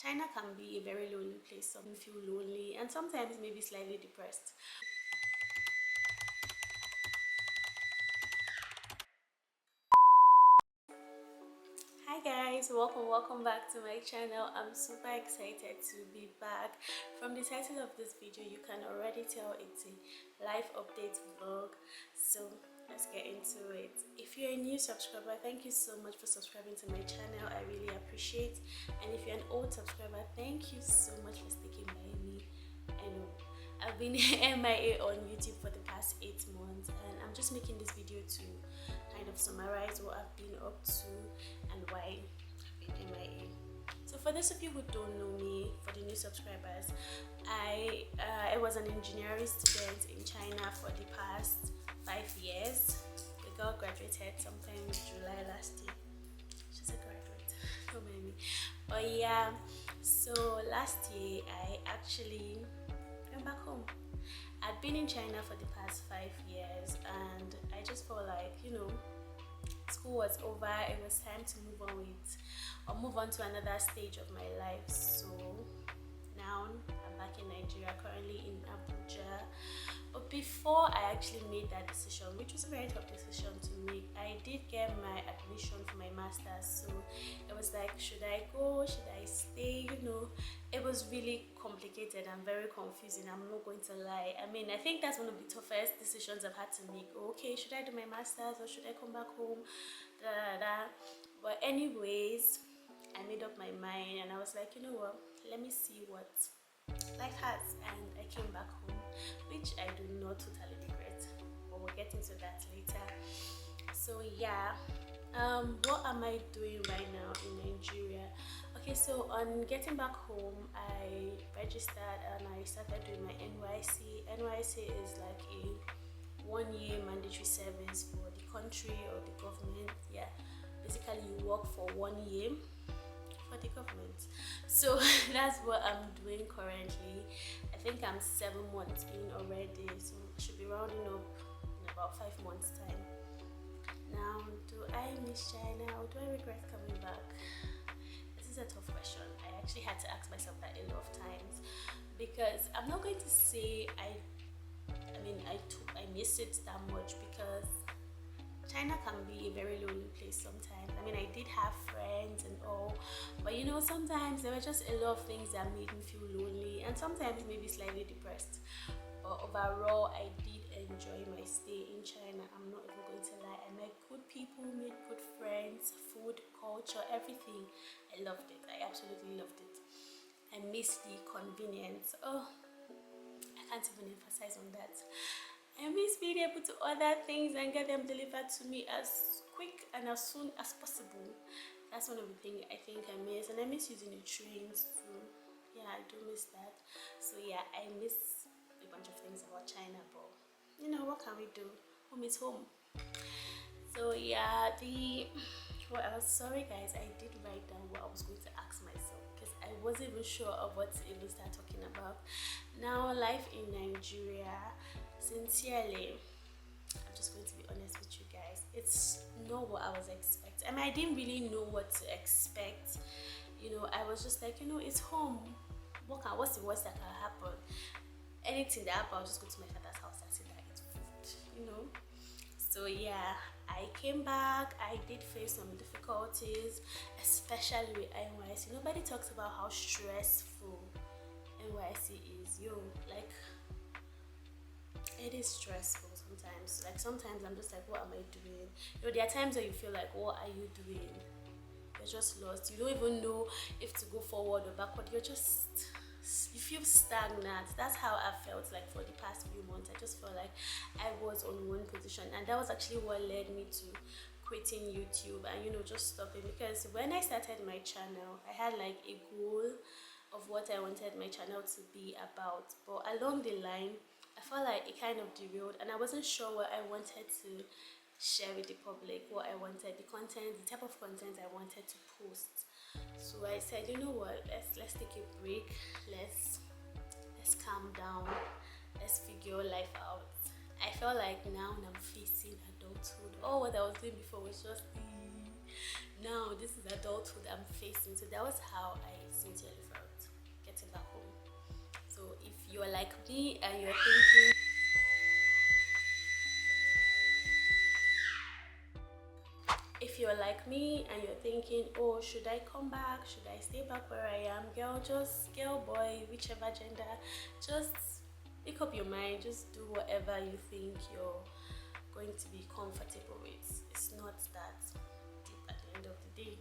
China can be a very lonely place. Some feel lonely and sometimes maybe slightly depressed. Hi guys, welcome back to my channel. I'm super excited to be back. From the title of this video you can already tell it's a life update vlog, so let's get into it. If you're a new subscriber, thank you so much for subscribing to my channel. I really appreciate. And if you're an old subscriber, thank you so much for sticking by me. I know I've been MIA on YouTube for the past 8 months, and I'm just making this video to kind of summarize what I've been up to and why I've been MIA. So for those of you who don't know me, for the new subscribers, I was an engineering student in China for the past 5 years. The girl graduated sometime in July last year. She's a graduate, don't mind me. But yeah, so last year I actually went back home. I'd been in China for the past 5 years and I just felt like, school was over. It was time to move on to another stage of my life. So now I'm back in Nigeria, currently in Abuja. But before I actually made that decision, which was a very tough decision to make, I did get my admission for my master's. So it was like, should I go, should I stay? It was really complicated and very confusing, I'm not going to lie. I mean, I think that's one of the toughest decisions I've had to make. Okay, should I do my master's or should I come back home? But anyways, I made up my mind and I was like, you know what, let me see what life has, and I came back home, which I do not totally regret, but we'll get into that later. So yeah, what am I doing right now in Nigeria? Okay, so on getting back home, I registered and I started doing my NYC. NYC is like a 1-year mandatory service for the country or the government. Yeah, basically you work for 1 year for the government. So that's what I'm doing currently. I think I'm 7 months in already, so I should be rounding up in about 5 months time. Now, do I miss China or do I regret coming back? This is a tough question. I actually had to ask myself that a lot of times, because I'm not going to say I miss it that much, because China can be a very lonely place sometimes. I mean, I did have friends and all, but sometimes there were just a lot of things that made me feel lonely and sometimes maybe slightly depressed. But overall, I did enjoy my stay in China. I'm not even going to lie. I met good people, made good friends, food, culture, everything. I loved it. I absolutely loved it. I miss the convenience. Oh, I can't even emphasize on that. I miss being able to order things and get them delivered to me as quick and as soon as possible. That's one of the things I think I miss. And I miss using the trains too. Yeah, I do miss that. So yeah, I miss a bunch of things about China, but what can we do? Home is home. So yeah, what else? Sorry guys, I did write down what I was going to ask myself because I wasn't even sure of what to even start talking about. Now, life in Nigeria, sincerely, I'm just going to be honest with you guys, it's not what I was expecting. I mean, I didn't really know what to expect. I was just like, it's home. What's the worst that can happen? Anything that happens, I'll just go to my father's house and sit there and eat food, So yeah, I came back. I did face some difficulties, especially with NYC. Nobody talks about how stressful NYC is. Like, it is stressful sometimes. Like, sometimes I'm just like, what am I doing? There are times where you feel like, what are you doing? You're just lost. You don't even know if to go forward or backward. You feel stagnant. That's how I felt like for the past few months. I just felt like I was on one position, and that was actually what led me to quitting YouTube and just stopping. Because when I started my channel, I had like a goal of what I wanted my channel to be about, but along the line I felt like it kind of derailed, and I wasn't sure what I wanted to share with the public, what I wanted, the type of content I wanted to post. So I said, you know what, let's take a break, let's calm down, let's figure life out. I felt like now I'm facing adulthood. All what I was doing before was just now this is adulthood I'm facing. So that was how I sincerely felt. you're like me and you're thinking, if you're like me and you're thinking, oh, should I come back, should I stay back where I am, girl, just girl, boy, whichever gender, just make up your mind, just do whatever you think you're going to be comfortable with. It's not that deep at the end of the day.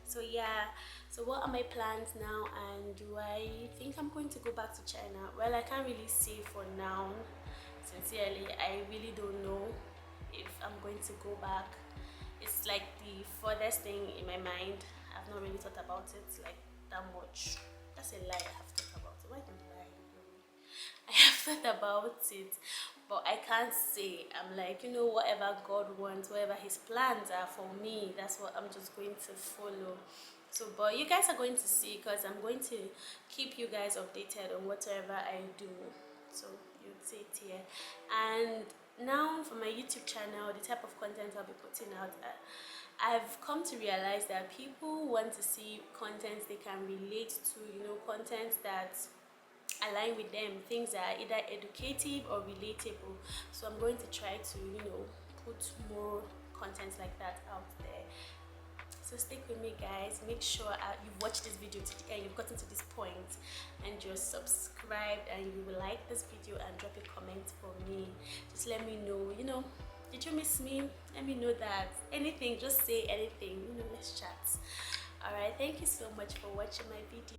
So yeah, so what are my plans now, and do I think I'm going to go back to China? Well, I can't really say for now. Sincerely, I really don't know if I'm going to go back. It's like the furthest thing in my mind. I've not really thought about it like that much. That's a lie. I have thought about it. Why don't I lie? I have thought about it, but I can't say. I'm like, whatever God wants, whatever His plans are for me, that's what I'm just going to follow. So, but you guys are going to see, because I'm going to keep you guys updated on whatever I do. So you'd see it here. And now for my YouTube channel, the type of content I'll be putting out, I've come to realize that people want to see content they can relate to, content that align with them, things that are either educative or relatable. So I'm going to try to put more content like that out there. So stick with me, guys. Make sure you've watched this video to the end, you've gotten to this point, and you're subscribed, and you will like this video and drop a comment for me. Just let me know, did you miss me? Let me know that. Anything, just say anything, let's chat. All right, thank you so much for watching my video.